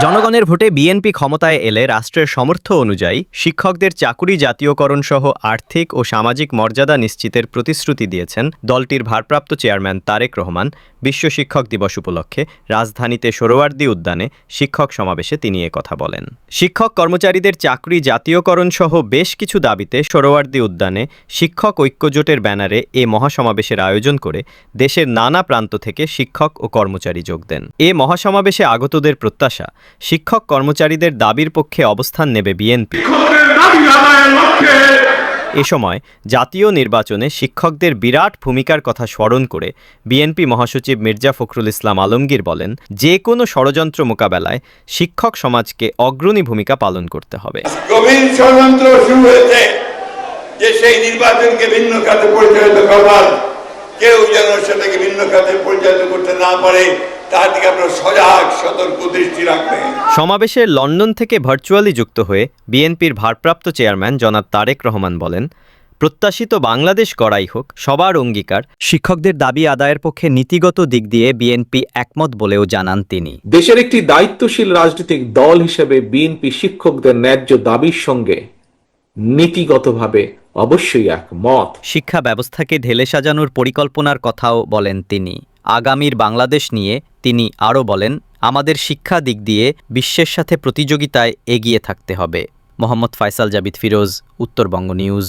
জনগণের ভোটে বিএনপি ক্ষমতায় এলে রাষ্ট্রের সামর্থ্য অনুযায়ী শিক্ষকদের চাকুরি জাতীয়করণ সহ আর্থিক ও সামাজিক মর্যাদা নিশ্চিতের প্রতিশ্রুতি দিয়েছেন দলটির ভারপ্রাপ্ত চেয়ারম্যান তারেক রহমান। বিশ্ব শিক্ষক দিবস উপলক্ষে রাজধানীতে সোহরাওয়ার্দী উদ্যানে শিক্ষক সমাবেশে তিনি কথা বলেন। শিক্ষক কর্মচারীদের চাকরি জাতীয়করণ সহ বেশ কিছু দাবিতে সোহরাওয়ার্দী উদ্যানে শিক্ষক ঐক্যজোটের ব্যানারে এ মহাসমাবেশের আয়োজন করে দেশের নানা প্রান্ত থেকে শিক্ষক ও কর্মচারী যোগ দেন। এ মহাসমাবেশে আগতদের প্রত্যাশা, শিক্ষক কর্মচারীদের দাবির পক্ষে অবস্থান নেবে বিএনপি। এ সময় জাতীয় নির্বাচনে শিক্ষকদের বিরাট ভূমিকার কথা স্মরণ করে বিএনপি মহাসচিব মির্জা ফখরুল ইসলাম আলমগীর বলেন, যে কোনো ষড়যন্ত্র মোকাবেলায় শিক্ষক সমাজকে অগ্রণী ভূমিকা পালন করতে হবে। গভীর ষড়যন্ত্র শুরু হয়েছে যে সেই নির্বাচনকে ভিন্ন খাতে পরিচালিত করবার, কেউ যেন সেটাকে ভিন্ন খাতে পরিচালিত করতে না পারে তার দিকে আপনারা সজাগ সতর্ক দৃষ্টি রাখবেন। সমাবেশে লন্ডন থেকে ভার্চুয়ালি যুক্ত হয়ে বিএনপির ভারপ্রাপ্ত চেয়ারম্যান জনাব তারেক রহমান বলেন, প্রত্যাশিত বাংলাদেশ গড়াই হোক সবার অঙ্গীকার। শিক্ষকদের দাবি আদায়ের পক্ষে নীতিগত দিক দিয়ে বিএনপি একমত বলেও জানান তিনি। দেশের একটি দায়িত্বশীল রাজনৈতিক দল হিসেবে বিএনপি শিক্ষকদের ন্যায্য দাবির সঙ্গে নীতিগতভাবে অবশ্যই একমত। শিক্ষা ব্যবস্থাকে ঢেলে সাজানোর পরিকল্পনার কথাও বলেন তিনি। আগামীর বাংলাদেশ নিয়ে তিনি আরও বলেন, আমাদের শিক্ষা দিক দিয়ে বিশ্বের সাথে প্রতিযোগিতায় এগিয়ে থাকতে হবে। মোহাম্মদ ফয়সাল জাবিদ ফিরোজ, উত্তরবঙ্গ নিউজ।